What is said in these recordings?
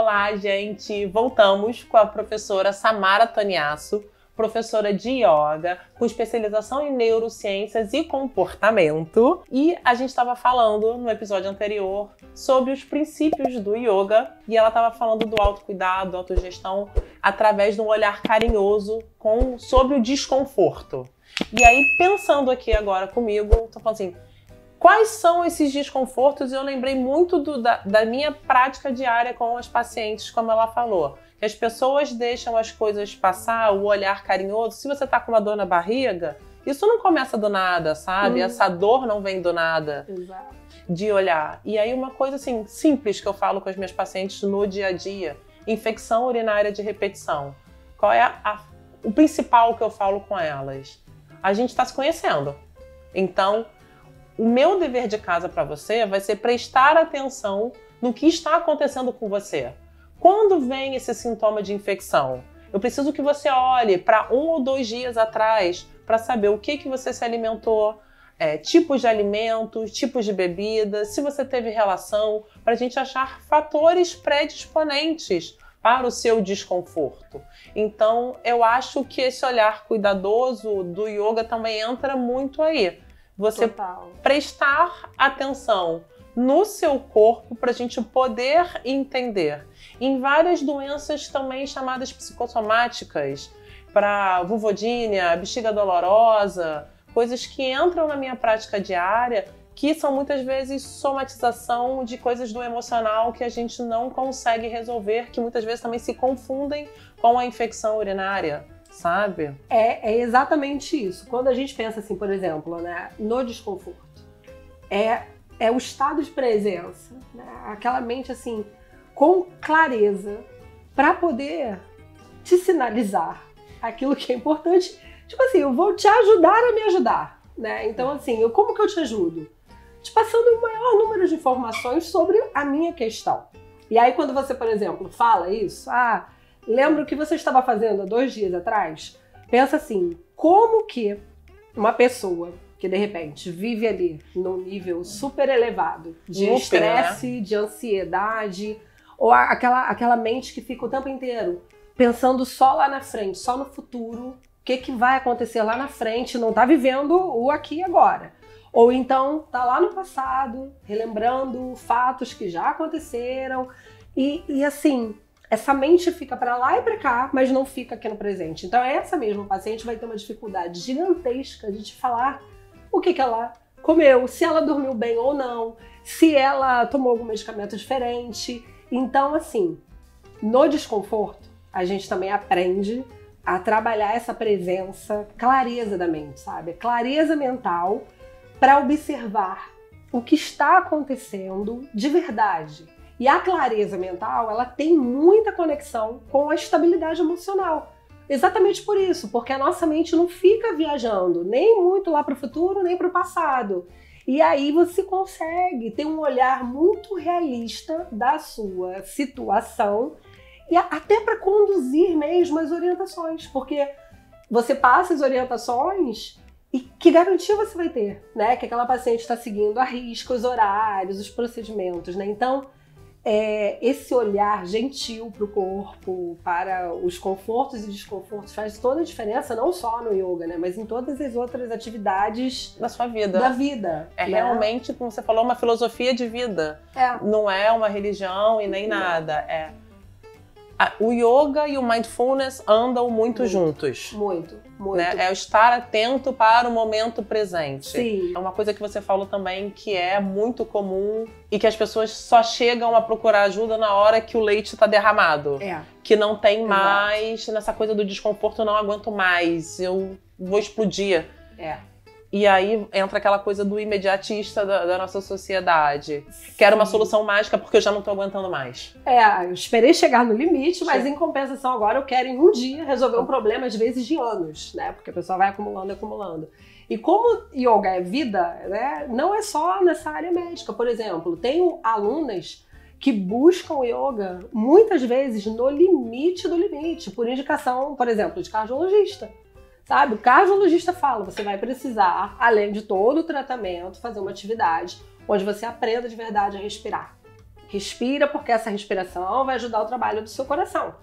Olá, gente! Voltamos com a professora Samara Toniasso, professora de yoga, com especialização em neurociências e comportamento. E a gente estava falando no episódio anterior sobre os princípios do yoga e ela estava falando do autocuidado, autogestão, através de um olhar carinhoso sobre o desconforto. E aí, pensando aqui agora comigo, tô falando assim, quais são esses desconfortos? E eu lembrei muito da minha prática diária com as pacientes, como ela falou. Que as pessoas deixam as coisas passar, o olhar carinhoso. Se você tá com uma dor na barriga, isso não começa do nada, sabe? Essa dor não vem do nada. Exato. De olhar. E aí uma coisa assim, simples que eu falo com as minhas pacientes no dia a dia. Infecção urinária de repetição. Qual é o principal que eu falo com elas? A gente está se conhecendo. Então, o meu dever de casa para você vai ser prestar atenção no que está acontecendo com você. Quando vem esse sintoma de infecção, eu preciso que você olhe para 1 ou 2 dias atrás para saber o que você se alimentou, tipos de alimentos, tipos de bebidas, se você teve relação, para a gente achar fatores predisponentes para o seu desconforto. Então, eu acho que esse olhar cuidadoso do yoga também entra muito aí. Você prestar atenção no seu corpo para a gente poder entender. Em várias doenças também chamadas psicossomáticas, para vulvodínia, bexiga dolorosa, coisas que entram na minha prática diária, que são muitas vezes somatização de coisas do emocional que a gente não consegue resolver, que muitas vezes também se confundem com a infecção urinária. Sabe? É exatamente isso. Quando a gente pensa assim, por exemplo, né, no desconforto, é o estado de presença, né, aquela mente assim, com clareza, para poder te sinalizar aquilo que é importante. Tipo assim, eu vou te ajudar a me ajudar, né? Então assim, como que eu te ajudo? Te passando o maior número de informações sobre a minha questão. E aí quando você, por exemplo, fala isso, lembra o que você estava fazendo há 2 dias atrás? Pensa assim, como que uma pessoa que de repente vive ali num nível super elevado de estresse, de ansiedade, ou aquela mente que fica o tempo inteiro pensando só lá na frente, só no futuro, o que vai acontecer lá na frente, não está vivendo o aqui e agora. Ou então está lá no passado, relembrando fatos que já aconteceram e assim, essa mente fica para lá e para cá, mas não fica aqui no presente. Então essa mesma paciente vai ter uma dificuldade gigantesca de te falar o que ela comeu, se ela dormiu bem ou não, se ela tomou algum medicamento diferente. Então assim, no desconforto, a gente também aprende a trabalhar essa presença, clareza da mente, sabe? Clareza mental para observar o que está acontecendo de verdade. E a clareza mental, ela tem muita conexão com a estabilidade emocional. Exatamente por isso, porque a nossa mente não fica viajando nem muito lá para o futuro, nem para o passado. E aí você consegue ter um olhar muito realista da sua situação e até para conduzir mesmo as orientações, porque você passa as orientações e que garantia você vai ter, né? Que aquela paciente está seguindo à risca os horários, os procedimentos, né? Então, esse olhar gentil para o corpo, para os confortos e desconfortos faz toda a diferença, não só no yoga, né, mas em todas as outras atividades da sua vida. Da vida. É, né? Realmente, como você falou, uma filosofia de vida. Não é uma religião e nem nada. O yoga e o mindfulness andam muito juntos. Muito. Né? É o estar atento para o momento presente. Sim. É uma coisa que você falou também que é muito comum e que as pessoas só chegam a procurar ajuda na hora que o leite está derramado. Que não tem mais, nessa coisa do desconforto, eu não aguento mais, eu vou explodir. E aí entra aquela coisa do imediatista da nossa sociedade. Quero uma solução mágica porque eu já não tô aguentando mais. Eu esperei chegar no limite, mas em compensação agora eu quero em um dia resolver um problema, às vezes de anos, né? Porque a pessoa vai acumulando. E como yoga é vida, né? Não é só nessa área médica. Por exemplo, tenho alunas que buscam yoga muitas vezes no limite do limite, por indicação, por exemplo, de cardiologista. Sabe? O cardiologista fala, você vai precisar, além de todo o tratamento, fazer uma atividade onde você aprenda de verdade a respirar. Respira, porque essa respiração vai ajudar o trabalho do seu coração.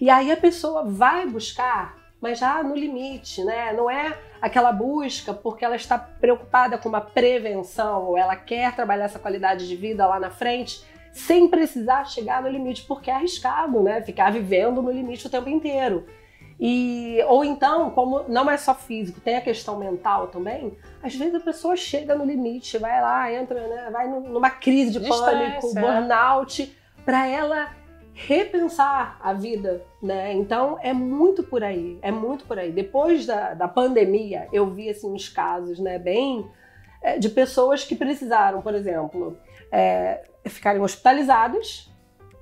E aí a pessoa vai buscar, mas já no limite, né? Não é aquela busca porque ela está preocupada com uma prevenção ou ela quer trabalhar essa qualidade de vida lá na frente sem precisar chegar no limite, porque é arriscado, né? Ficar vivendo no limite o tempo inteiro. Ou então, como não é só físico, tem a questão mental também, às vezes a pessoa chega no limite, vai lá, entra, né, vai numa crise de pânico, burnout, para ela repensar a vida, né? Então é muito por aí, é muito por aí. Depois da pandemia, eu vi assim uns casos, né, bem de pessoas que precisaram, por exemplo, ficarem hospitalizadas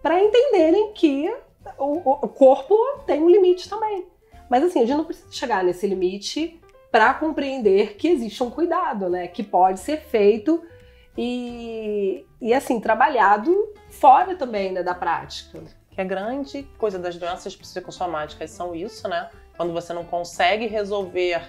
para entenderem que o corpo tem um limite também. Mas assim, a gente não precisa chegar nesse limite para compreender que existe um cuidado, né? Que pode ser feito e assim, trabalhado fora também, né, da prática. Que a grande coisa das doenças psicossomáticas são isso, né? Quando você não consegue resolver,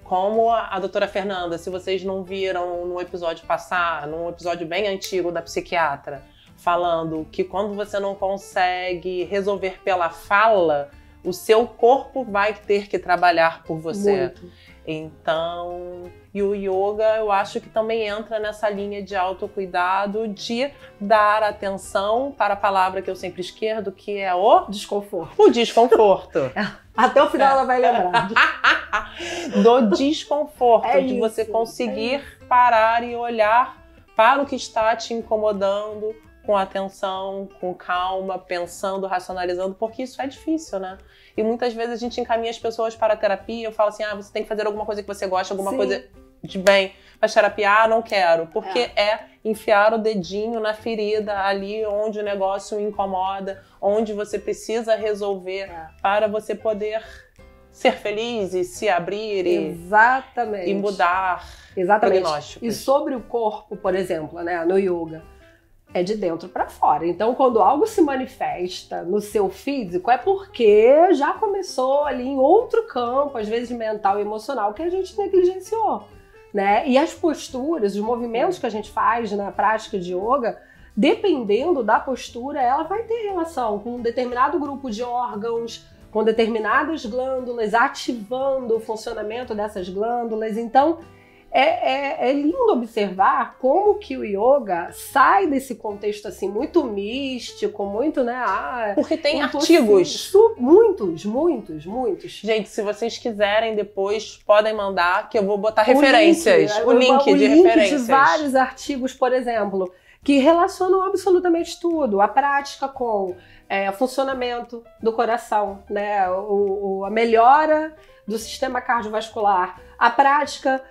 como a doutora Fernanda, se vocês não viram no episódio passado, num episódio bem antigo da psiquiatra, falando que quando você não consegue resolver pela fala, o seu corpo vai ter que trabalhar por você. Muito. Então, e o yoga, eu acho que também entra nessa linha de autocuidado, de dar atenção para a palavra que eu sempre esquerdo, que é o desconforto. O desconforto. Até o final ela vai lembrar. Do desconforto, É de isso, você conseguir parar e olhar para o que está te incomodando, com atenção, com calma, pensando, racionalizando, porque isso é difícil, né? E muitas vezes a gente encaminha as pessoas para a terapia, eu falo assim, você tem que fazer alguma coisa que você gosta, alguma coisa de bem. Mas terapia, não quero. Porque é enfiar o dedinho na ferida, ali onde o negócio incomoda, onde você precisa resolver para você poder ser feliz e se abrir e mudar prognósticos. E sobre o corpo, por exemplo, né, no yoga, é de dentro para fora. Então, quando algo se manifesta no seu físico, é porque já começou ali em outro campo, às vezes mental e emocional, que a gente negligenciou, né? E as posturas, os movimentos que a gente faz na prática de yoga, dependendo da postura, ela vai ter relação com um determinado grupo de órgãos, com determinadas glândulas, ativando o funcionamento dessas glândulas. Então, é lindo observar como que o yoga sai desse contexto assim muito místico, muito, né? Porque tem artigos. Muitos. Gente, se vocês quiserem depois, podem mandar que eu vou botar referências. O link de referências. De vários artigos, por exemplo, que relacionam absolutamente tudo. A prática com o funcionamento do coração, né? A melhora do sistema cardiovascular. A prática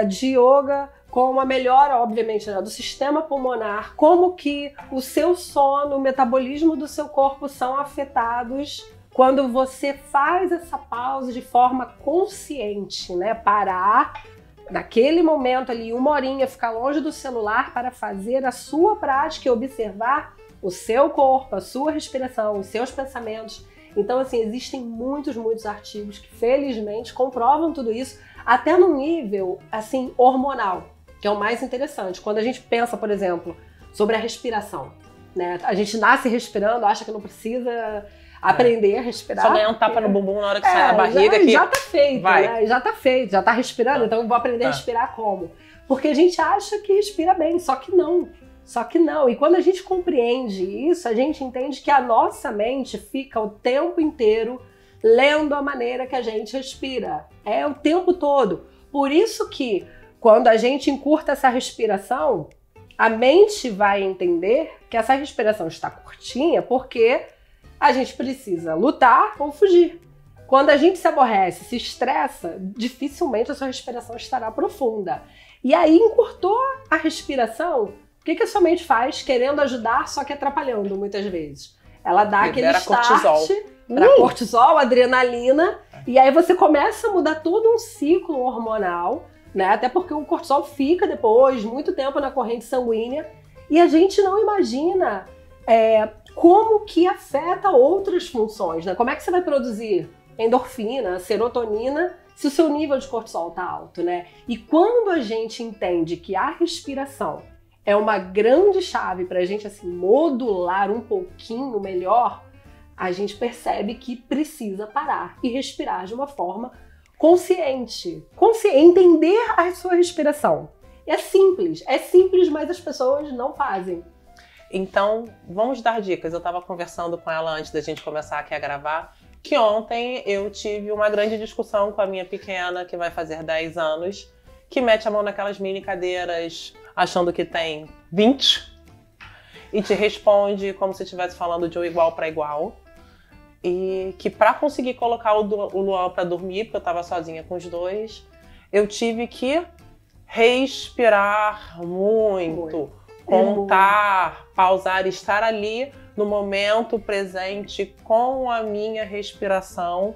de yoga com uma melhora, obviamente, né, do sistema pulmonar, como que o seu sono, o metabolismo do seu corpo são afetados quando você faz essa pausa de forma consciente, né? Parar naquele momento ali, 1 horinha, ficar longe do celular para fazer a sua prática e observar o seu corpo, a sua respiração, os seus pensamentos. Então, assim, existem muitos artigos que, felizmente, comprovam tudo isso, até no nível, assim, hormonal, que é o mais interessante. Quando a gente pensa, por exemplo, sobre a respiração, né? A gente nasce respirando, acha que não precisa aprender a respirar. Só ganhar um tapa no bumbum na hora que sai na barriga. Já tá feito, né? Já tá feito, já tá respirando, então eu vou aprender a respirar como? Porque a gente acha que respira bem, só que não. E quando a gente compreende isso, a gente entende que a nossa mente fica o tempo inteiro lendo a maneira que a gente respira. É o tempo todo. Por isso que quando a gente encurta essa respiração, a mente vai entender que essa respiração está curtinha porque a gente precisa lutar ou fugir. Quando a gente se aborrece, se estressa, dificilmente a sua respiração estará profunda. E aí encurtou a respiração, o que a sua mente faz querendo ajudar, só que atrapalhando muitas vezes? Ela dá aquele start para cortisol, adrenalina, e aí você começa a mudar todo um ciclo hormonal, né? Até porque o cortisol fica depois muito tempo na corrente sanguínea e a gente não imagina como que afeta outras funções, né? Como é que você vai produzir endorfina, serotonina, se o seu nível de cortisol está alto, né? E quando a gente entende que a respiração é uma grande chave para a gente assim, modular um pouquinho melhor, a gente percebe que precisa parar e respirar de uma forma consciente. Entender a sua respiração. É simples, mas as pessoas não fazem. Então, vamos dar dicas. Eu estava conversando com ela antes da gente começar aqui a gravar, que ontem eu tive uma grande discussão com a minha pequena, que vai fazer 10 anos, que mete a mão naquelas mini cadeiras achando que tem 20 e te responde como se estivesse falando de um igual para igual. E que para conseguir colocar o Luan para dormir, porque eu estava sozinha com os dois, eu tive que respirar muito, contar, pausar, estar ali no momento presente com a minha respiração.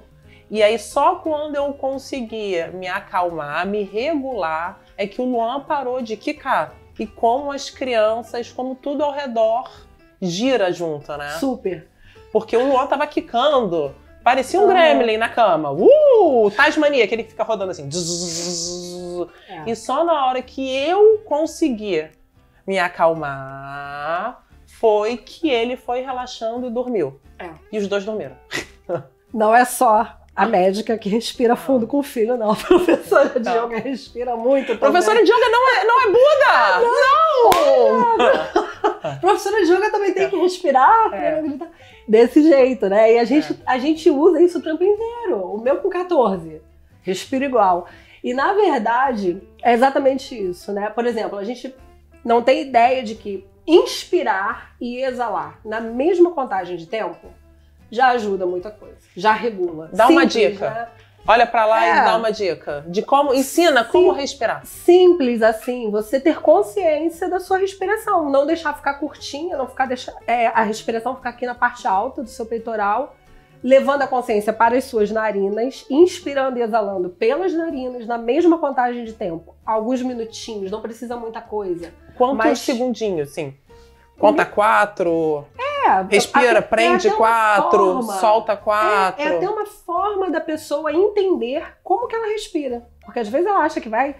E aí só quando eu conseguia me acalmar, me regular, é que o Luan parou de quicar. E como as crianças, como tudo ao redor gira junto, né? Super. Porque o Luan tava quicando, parecia um gremlin na cama. Tasmania, aquele que fica rodando assim. E só na hora que eu consegui me acalmar, foi que ele foi relaxando e dormiu. E os dois dormiram. Não é só a médica que respira fundo com o filho, não. A professora de yoga respira muito também. Professora de yoga não é Buda! Não! Professora de yoga também tem que respirar desse jeito, né? E a gente usa isso o tempo inteiro. O meu com 14, respira igual. E na verdade, é exatamente isso, né? Por exemplo, a gente não tem ideia de que inspirar e exalar na mesma contagem de tempo já ajuda muita coisa, já regula. Dá uma dica. Né? Olha pra lá e dá uma dica de como, ensina como respirar. Simples assim, você ter consciência da sua respiração, não deixar ficar curtinha, não ficar a respiração ficar aqui na parte alta do seu peitoral, levando a consciência para as suas narinas, inspirando e exalando pelas narinas na mesma contagem de tempo. Alguns minutinhos, não precisa muita coisa. Quantos segundinhos, sim? Conta 4, respira, prende 4, solta 4. É até uma forma da pessoa entender como que ela respira. Porque às vezes ela acha que vai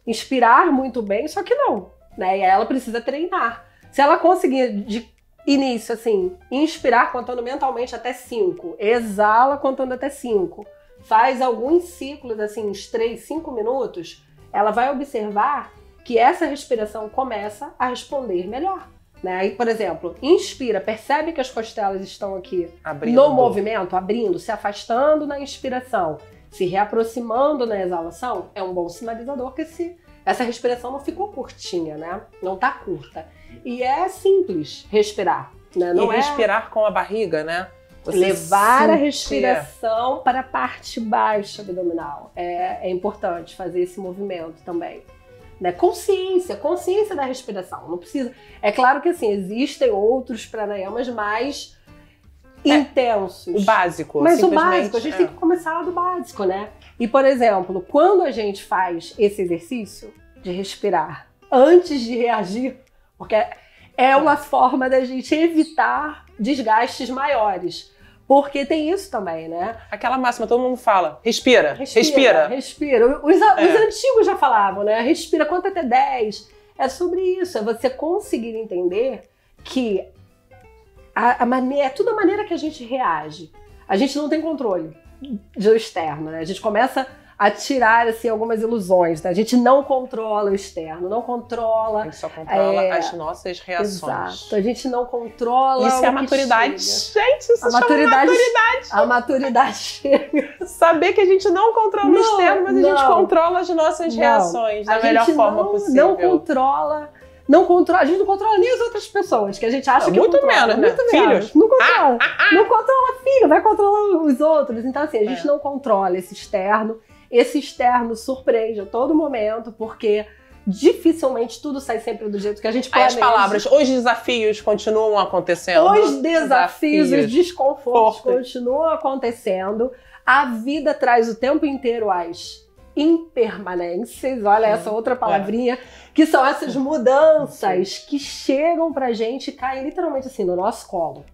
inspirar muito bem, só que não. Né? E aí ela precisa treinar. Se ela conseguir de início, assim, inspirar contando mentalmente até 5, exala contando até 5, faz alguns ciclos, assim, uns 3, 5 minutos, ela vai observar que essa respiração começa a responder melhor. Né? Aí, por exemplo, inspira, percebe que as costelas estão aqui no movimento, abrindo, se afastando na inspiração, se reaproximando na exalação, é um bom sinalizador que essa respiração não ficou curtinha, né? Não tá curta. E é simples respirar. Né? Não respirar com a barriga, né? Você levar a respiração para a parte baixa abdominal. É importante fazer esse movimento também. Né? Consciência da respiração. Não precisa. É claro que assim, existem outros pranayamas mais intensos. O básico. Mas o básico, a gente tem que começar do básico, né? E, por exemplo, quando a gente faz esse exercício de respirar antes de reagir, porque é uma forma da gente evitar desgastes maiores. Porque tem isso também, né? Aquela máxima, todo mundo fala, respira. Os antigos já falavam, né? Respira, conta até 10. É sobre isso, é você conseguir entender que é tudo a maneira que a gente reage. A gente não tem controle do externo, né? A gente começa a tirar assim, algumas ilusões. Né? A gente não controla o externo, não controla... A gente só controla as nossas reações. Exato, a gente não controla isso é a maturidade. Gente, isso chama maturidade. A maturidade chega. Saber que a gente não controla o externo, mas a gente controla as nossas reações da melhor forma possível. Não controla... a gente não controla nem as outras pessoas, que a gente acha que muito controla. Menos, né? Muito Filhos. Não controla. Não controla filho, vai controlar os outros. Então, assim, a gente não controla esse externo. Esse externo surpreende a todo momento, porque dificilmente tudo sai sempre do jeito que a gente planeja. As palavras, os desafios continuam acontecendo. Os desafios, os desconfortos continuam acontecendo. A vida traz o tempo inteiro as impermanências, olha essa outra palavrinha, que são essas mudanças que chegam pra gente e caem literalmente assim no nosso colo.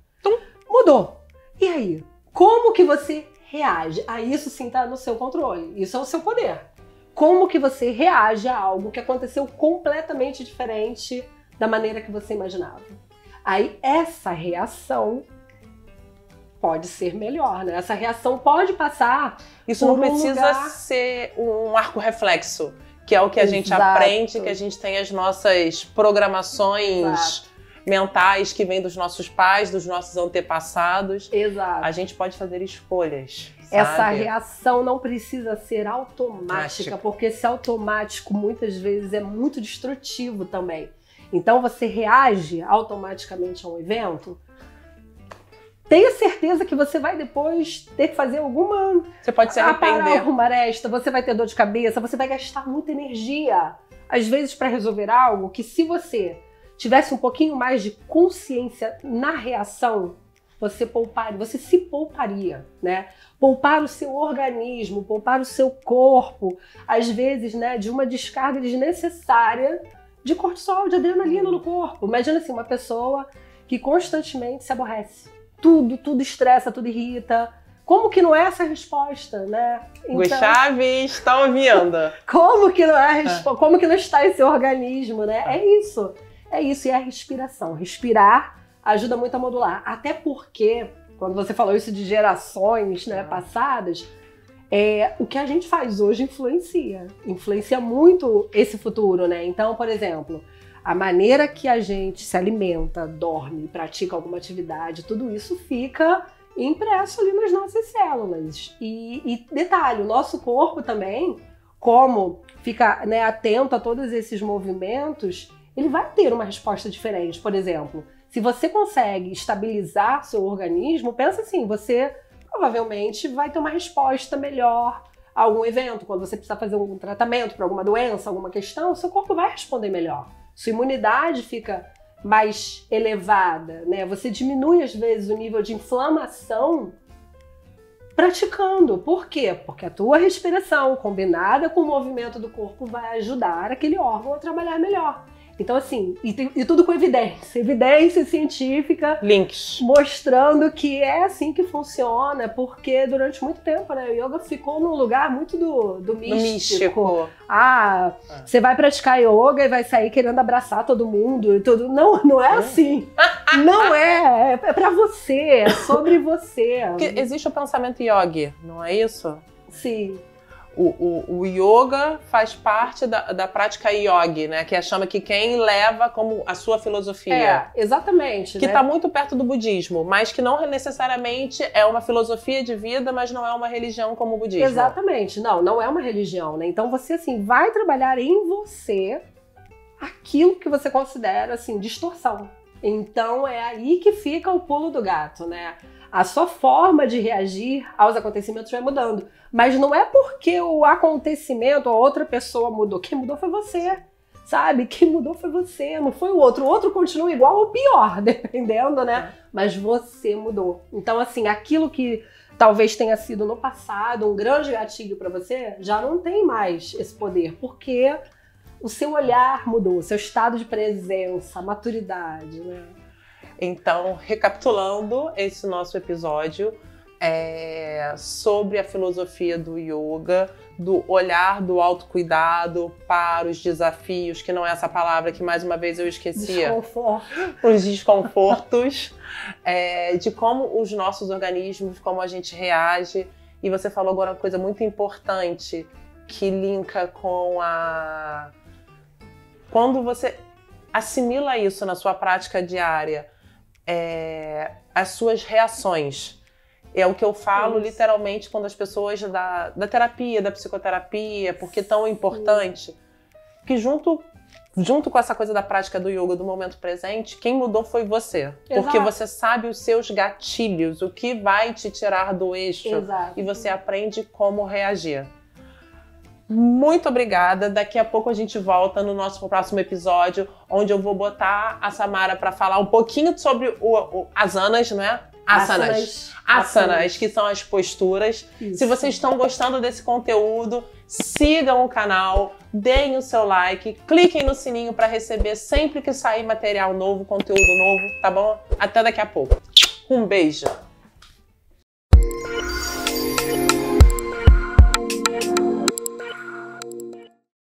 Mudou. E aí? Como que você reage? Isso sim tá no seu controle. Isso é o seu poder. Como que você reage a algo que aconteceu completamente diferente da maneira que você imaginava. Aí essa reação pode ser melhor, né? Essa reação pode passar. Isso não precisa ser um arco reflexo, que é o que a gente aprende, que a gente tem as nossas programações mentais que vêm dos nossos pais, dos nossos antepassados. Exato. A gente pode fazer escolhas. Essa reação não precisa ser automática, porque esse automático muitas vezes é muito destrutivo também. Então você reage automaticamente a um evento, tenha certeza que você vai depois ter que fazer alguma... Você pode se arrepender. Alguma aresta, você vai ter dor de cabeça, você vai gastar muita energia, às vezes, para resolver algo que, se você tivesse um pouquinho mais de consciência na reação, você se pouparia, né? Poupar o seu organismo, poupar o seu corpo, às vezes, né, de uma descarga desnecessária de cortisol, de adrenalina no corpo. Imagina assim, uma pessoa que constantemente se aborrece. Tudo estressa, tudo irrita. Como que não é essa resposta, né? Então, Chaves, está ouvindo. Como que não é como que não está esse organismo, né? É isso. E é a respiração. Respirar ajuda muito a modular. Até porque, quando você falou isso de gerações, né, passadas, o que a gente faz hoje influencia muito esse futuro, né? Então, por exemplo, a maneira que a gente se alimenta, dorme, pratica alguma atividade, tudo isso fica impresso ali nas nossas células. E detalhe, o nosso corpo também, como fica, né, atento a todos esses movimentos, ele vai ter uma resposta diferente. Por exemplo, se você consegue estabilizar seu organismo, pensa assim, você provavelmente vai ter uma resposta melhor a algum evento. Quando você precisar fazer um tratamento para alguma doença, alguma questão, seu corpo vai responder melhor. Sua imunidade fica mais elevada, né? Você diminui, às vezes, o nível de inflamação praticando. Por quê? Porque a tua respiração, combinada com o movimento do corpo, vai ajudar aquele órgão a trabalhar melhor. Então, assim, e tudo com evidência científica. Links. Mostrando que é assim que funciona, porque durante muito tempo, né, o yoga ficou num lugar muito do místico. Você vai praticar yoga e vai sair querendo abraçar todo mundo e tudo. Não é assim. Não é. É pra você, é sobre você. Porque existe o pensamento yogi, não é isso? Sim. O yoga faz parte da prática yogi, né? Que chama que quem leva como a sua filosofia. Exatamente. Que está muito perto do budismo, mas que não necessariamente é uma filosofia de vida, mas não é uma religião como o budismo. Exatamente. Não é uma religião, né? Então você, assim, vai trabalhar em você aquilo que você considera, assim, distorção. Então é aí que fica o pulo do gato, né? A sua forma de reagir aos acontecimentos vai mudando. Mas não é porque o acontecimento, a outra pessoa mudou. Quem mudou foi você, sabe? Quem mudou foi você, não foi o outro. O outro continua igual ou pior, dependendo, né? Mas você mudou. Então, assim, aquilo que talvez tenha sido no passado um grande gatilho para você, já não tem mais esse poder. Porque o seu olhar mudou, o seu estado de presença, a maturidade, né? Então, recapitulando esse nosso episódio sobre a filosofia do yoga, do olhar do autocuidado para os desafios, que não é essa palavra que mais uma vez eu esquecia. Desconforto. Os desconfortos, de como os nossos organismos, como a gente reage. E você falou agora uma coisa muito importante que linka com quando você assimila isso na sua prática diária, as suas reações. É o que eu falo literalmente quando as pessoas da terapia, da psicoterapia, porque é tão importante. Que junto com essa coisa da prática do yoga, do momento presente, quem mudou foi você. Exato. Porque você sabe os seus gatilhos, o que vai te tirar do eixo. Exato. E você aprende como reagir. Muito obrigada. Daqui a pouco a gente volta no nosso próximo episódio, onde eu vou botar a Samara para falar um pouquinho sobre asanas, não é? Asanas, que são as posturas. Isso. Se vocês estão gostando desse conteúdo, sigam o canal, deem o seu like, cliquem no sininho para receber sempre que sair material novo, conteúdo novo, tá bom? Até daqui a pouco. Um beijo!